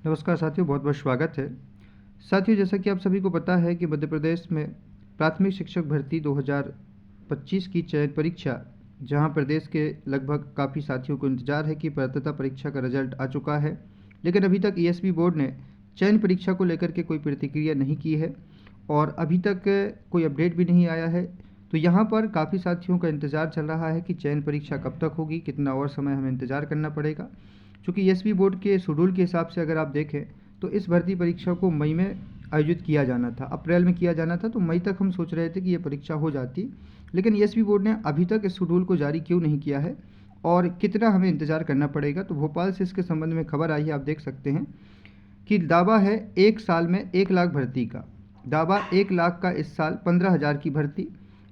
नमस्कार साथियों, बहुत बहुत स्वागत है। साथियों, जैसा कि आप सभी को पता है कि मध्य प्रदेश में प्राथमिक शिक्षक भर्ती 2025 की चयन परीक्षा, जहां प्रदेश के लगभग काफ़ी साथियों को इंतजार है कि पात्रता परीक्षा का रिजल्ट आ चुका है, लेकिन अभी तक ईएसपी बोर्ड ने चयन परीक्षा को लेकर के कोई प्रतिक्रिया नहीं की है और अभी तक कोई अपडेट भी नहीं आया है। तो यहाँ पर काफ़ी साथियों का इंतज़ार चल रहा है कि चयन परीक्षा कब तक होगी, कितना और समय हमें इंतज़ार करना पड़ेगा। चूँकि ईएसपी बोर्ड के शेड्यूल के हिसाब से अगर आप देखें तो इस भर्ती परीक्षा को मई में आयोजित किया जाना था, अप्रैल में किया जाना था, तो मई तक हम सोच रहे थे कि ये परीक्षा हो जाती। लेकिन ईएसपी बोर्ड ने अभी तक इस शेड्यूल को जारी क्यों नहीं किया है और कितना हमें इंतज़ार करना पड़ेगा। तो भोपाल से इसके संबंध में खबर आई है, आप देख सकते हैं कि दावा है 1 साल में 1 लाख भर्ती का। दावा 1 लाख का इस साल 15,000 की भर्ती।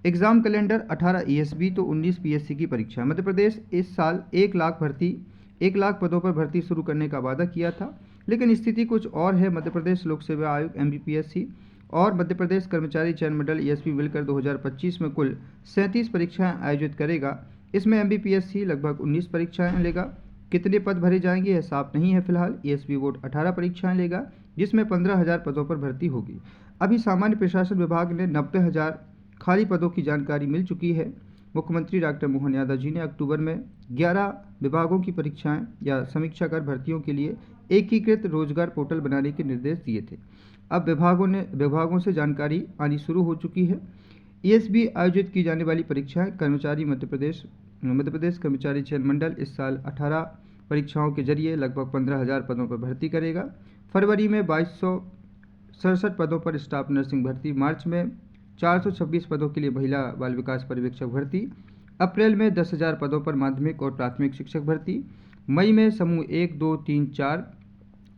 एग्ज़ाम कैलेंडर 18 ईएसबी तो 19 पीएससी की परीक्षा। मध्य प्रदेश इस साल 1 लाख भर्ती, 1 लाख पदों पर भर्ती शुरू करने का वादा किया था, लेकिन स्थिति कुछ और है। मध्य प्रदेश लोक सेवा आयोग एमपीएससी और मध्य प्रदेश कर्मचारी चयन मंडल ईएसपी मिलकर 2025 में कुल 37 परीक्षाएं आयोजित करेगा। इसमें एमपीएससी लगभग 19 परीक्षाएं लेगा। कितने पद भरे जाएंगे यह साफ नहीं है फिलहाल। ईएसपी बोर्ड 18 परीक्षाएं लेगा, जिसमें 15,000 पदों पर भर्ती होगी। अभी सामान्य प्रशासन विभाग ने 90,000 खाली पदों की जानकारी मिल चुकी है। मुख्यमंत्री डॉक्टर मोहन यादव जी ने अक्टूबर में 11 विभागों की परीक्षाएं या समीक्षा कर भर्तियों के लिए एकीकृत रोजगार पोर्टल बनाने के निर्देश दिए थे। अब विभागों से जानकारी आनी शुरू हो चुकी है। ईएसबी आयोजित की जाने वाली परीक्षाएं मध्य प्रदेश कर्मचारी चयन मंडल इस साल 18 परीक्षाओं के जरिए लगभग 15,000 पदों पर भर्ती करेगा। फरवरी में 2267 पदों पर स्टाफ नर्सिंग भर्ती, मार्च में 426 पदों के लिए महिला बाल विकास पर्यवेक्षक भर्ती, अप्रैल में 10,000 पदों पर माध्यमिक और प्राथमिक शिक्षक भर्ती, मई में समूह 1, 2, 3, 4,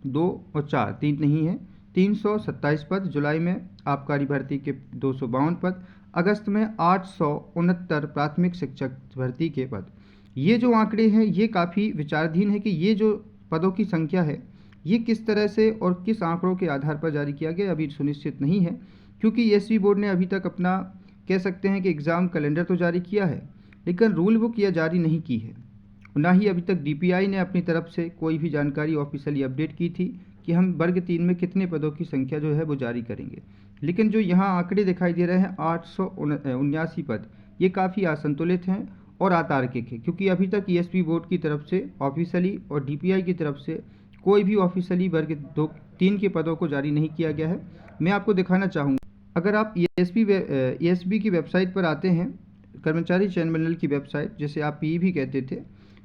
2 और 4 3 नहीं है 327 पद, जुलाई में आबकारी भर्ती के 252 पद, अगस्त में 869 प्राथमिक शिक्षक भर्ती के पद। ये जो आंकड़े हैं ये काफ़ी विचाराधीन है कि ये जो पदों की संख्या है ये किस तरह से और किस आंकड़ों के आधार पर जारी किया गया, अभी सुनिश्चित नहीं है, क्योंकि ईएसपी बोर्ड ने अभी तक अपना कह सकते हैं कि एग्ज़ाम कैलेंडर तो जारी किया है, लेकिन रूल बुक यह जारी नहीं की है। ना ही अभी तक डीपीआई ने अपनी तरफ से कोई भी जानकारी ऑफिशियली अपडेट की थी कि हम वर्ग 3 में कितने पदों की संख्या जो है वो जारी करेंगे। लेकिन जो यहाँ आंकड़े दिखाई दे रहे हैं 879 पद, ये काफ़ी असंतुलित हैं और अतार्किक है, क्योंकि अभी तक ईएसपी बोर्ड की तरफ से ऑफिशियली और डीपीआई की तरफ से कोई भी ऑफिशियली वर्ग 3 के पदों को जारी नहीं किया गया है। मैं आपको दिखाना चाहूँगा, अगर आप ईएसबी की वेबसाइट पर आते हैं, कर्मचारी चयन मंडल की वेबसाइट जिसे आप पीई भी कहते थे,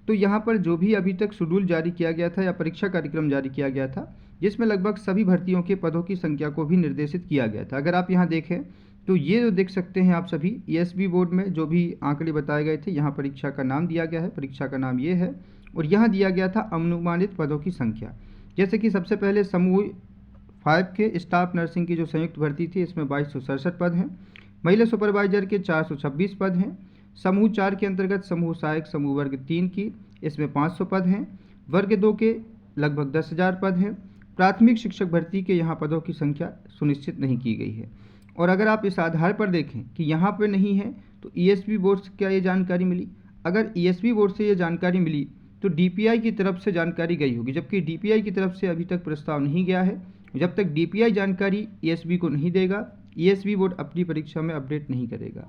तो यहाँ पर जो भी अभी तक शेड्यूल जारी किया गया था या परीक्षा कार्यक्रम जारी किया गया था, जिसमें लगभग सभी भर्तियों के पदों की संख्या को भी निर्देशित किया गया था। अगर आप यहाँ देखें तो ये जो देख सकते हैं आप सभी, ईएसबी बोर्ड में जो भी आंकड़े बताए गए थे, यहाँ परीक्षा का नाम दिया गया है, परीक्षा का नाम ये है, और यहाँ दिया गया था अनुमानित पदों की संख्या। जैसे कि सबसे पहले समूह 5 के स्टाफ नर्सिंग की जो संयुक्त भर्ती थी, इसमें 2267 पद हैं। महिला सुपरवाइजर के 426 पद हैं। समूह 4 के अंतर्गत समूह सहायक समूह वर्ग 3 की, इसमें 500 पद हैं। वर्ग 2 के लगभग 10,000 पद हैं। प्राथमिक शिक्षक भर्ती के यहाँ पदों की संख्या सुनिश्चित नहीं की गई है। और अगर आप इस आधार पर देखें कि यहाँ पर नहीं है, तो ईएसपी बोर्ड से क्या ये जानकारी मिली? अगर ईएसपी बोर्ड से ये जानकारी मिली तो डीपीआई की तरफ से जानकारी गई होगी, जबकि डीपीआई की तरफ से अभी तक प्रस्ताव नहीं गया है। जब तक डीपीआई जानकारी ईएसबी को नहीं देगा, ईएसबी बोर्ड अपनी परीक्षा में अपडेट नहीं करेगा।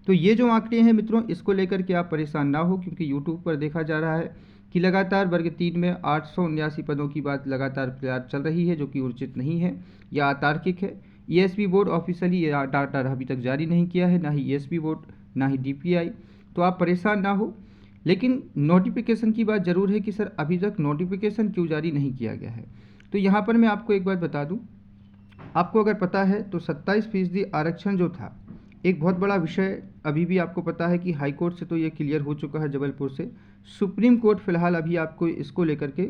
तो ये जो आंकड़े हैं मित्रों, इसको लेकर के आप परेशान ना हो, क्योंकि यूट्यूब पर देखा जा रहा है कि लगातार वर्ग 3 में 879 पदों की बात लगातार प्रचार चल रही है, जो कि उचित नहीं है या अतार्किक है। ईएसबी बोर्ड ऑफिशियली ये डाटा अभी तक जारी नहीं किया है, ना ही ईएसबी बोर्ड ना ही डीपीआई। तो आप परेशान ना हो, लेकिन नोटिफिकेशन की बात ज़रूर है कि सर अभी तक नोटिफिकेशन क्यों जारी नहीं किया गया है। तो यहाँ पर मैं आपको एक बात बता दूँ, आपको अगर पता है तो 27% आरक्षण जो था एक बहुत बड़ा विषय, अभी भी आपको पता है कि हाई कोर्ट से तो ये क्लियर हो चुका है जबलपुर से। सुप्रीम कोर्ट फिलहाल अभी आपको इसको लेकर के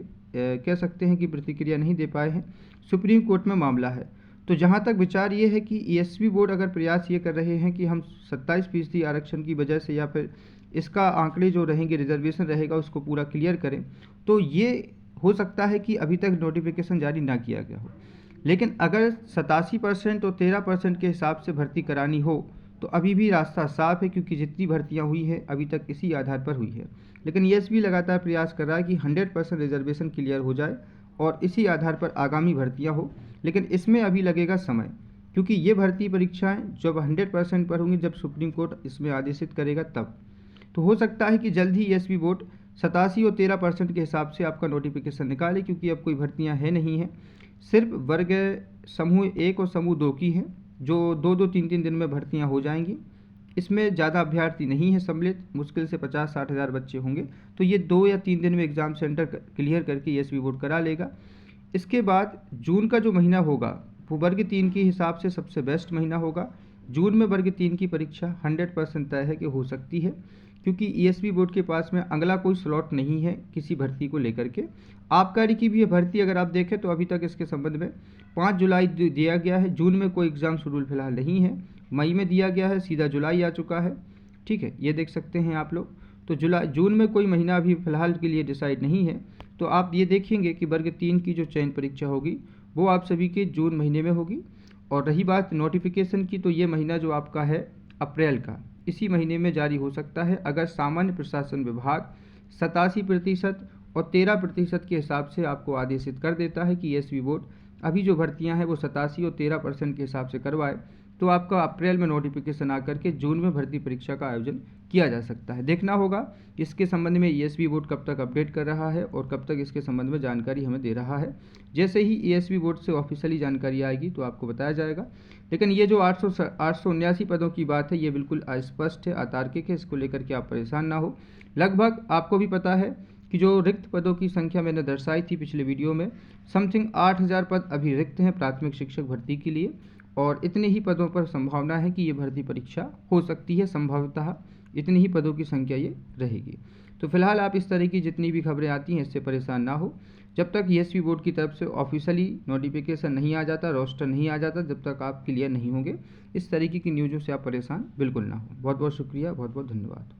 कह सकते हैं कि प्रतिक्रिया नहीं दे पाए हैं। सुप्रीम कोर्ट में मामला है। तो जहाँ तक विचार ये है कि ईएसबी बोर्ड अगर प्रयास ये कर रहे हैं कि हम 27% आरक्षण की वजह से या फिर इसका आंकड़े जो रहेंगे, रिजर्वेशन रहेगा, उसको पूरा क्लियर करें, तो ये हो सकता है कि अभी तक नोटिफिकेशन जारी ना किया गया हो। लेकिन अगर 87% और 13% के हिसाब से भर्ती करानी हो तो अभी भी रास्ता साफ है, क्योंकि जितनी भर्तियां हुई है अभी तक इसी आधार पर हुई है। लेकिन ईएसबी लगातार प्रयास कर रहा है कि 100% रिजर्वेशन क्लियर हो जाए और इसी आधार पर आगामी भर्तियाँ हो, लेकिन इसमें अभी लगेगा समय, क्योंकि ये भर्ती परीक्षाएं जब 100% पर होंगी, जब सुप्रीम कोर्ट इसमें आदेशित करेगा तब। तो हो सकता है कि जल्द ही एसबी बोर्ड 87 और 13% के हिसाब से आपका नोटिफिकेशन निकाले, क्योंकि अब कोई भर्तियां है नहीं हैं, सिर्फ वर्ग समूह 1 और समूह 2 की हैं, जो 2-2, 3-3 दिन में भर्तियां हो जाएंगी। इसमें ज़्यादा अभ्यर्थी नहीं है सम्मिलित, मुश्किल से 50-60 हज़ार बच्चे होंगे, तो ये 2 या 3 दिन में एग्ज़ाम सेंटर क्लियर करके एसबी बोर्ड करा लेगा। इसके बाद जून का जो महीना होगा वो वर्ग 3 के हिसाब से सबसे बेस्ट महीना होगा। जून में वर्ग 3 की परीक्षा 100% तय है कि हो सकती है, क्योंकि ईएसबी बोर्ड के पास में अगला कोई स्लॉट नहीं है किसी भर्ती को लेकर के। आबकारी की भी भर्ती अगर आप देखें तो अभी तक इसके संबंध में 5 जुलाई दिया गया है। जून में कोई एग्ज़ाम शेड्यूल फिलहाल नहीं है, मई में दिया गया है, सीधा जुलाई आ चुका है। ठीक है, ये देख सकते हैं आप लोग। तो जून में कोई महीना अभी फ़िलहाल के लिए डिसाइड नहीं है। तो आप ये देखेंगे कि वर्ग 3 की जो चयन परीक्षा होगी वो आप सभी के जून महीने में होगी। और रही बात नोटिफिकेशन की, तो ये महीना जो आपका है अप्रैल का, इसी महीने में जारी हो सकता है, अगर सामान्य प्रशासन विभाग 87% और 13% के हिसाब से आपको आदेशित कर देता है कि एसबी बोर्ड अभी जो भर्तियां हैं वो 87 और 13% के हिसाब से करवाए, तो आपका अप्रैल में नोटिफिकेशन आकर के जून में भर्ती परीक्षा का आयोजन किया जा सकता है। देखना होगा इसके संबंध में ईएसबी बोर्ड कब तक अपडेट कर रहा है और कब तक इसके संबंध में जानकारी हमें दे रहा है। जैसे ही ईएसबी बोर्ड से ऑफिशियली जानकारी आएगी तो आपको बताया जाएगा। लेकिन ये जो 879 पदों की बात है ये बिल्कुल अस्पष्ट है, अतार्किक है, इसको लेकर के आप परेशान ना हो। लगभग आपको भी पता है कि जो रिक्त पदों की संख्या मैंने दर्शाई थी पिछले वीडियो में, समथिंग 8000 पद अभी रिक्त हैं प्राथमिक शिक्षक भर्ती के लिए, और इतने ही पदों पर संभावना है कि ये भर्ती परीक्षा हो सकती है। संभवतः इतनी ही पदों की संख्या ये रहेगी। तो फिलहाल आप इस तरह की जितनी भी खबरें आती हैं इससे परेशान ना हो। जब तक ईएसबी बोर्ड की तरफ से ऑफिशियली नोटिफिकेशन नहीं आ जाता, रोस्टर नहीं आ जाता, जब तक आप क्लियर नहीं होंगे, इस तरीके की न्यूज़ों से आप परेशान बिल्कुल ना हो। बहुत बहुत शुक्रिया, बहुत बहुत धन्यवाद।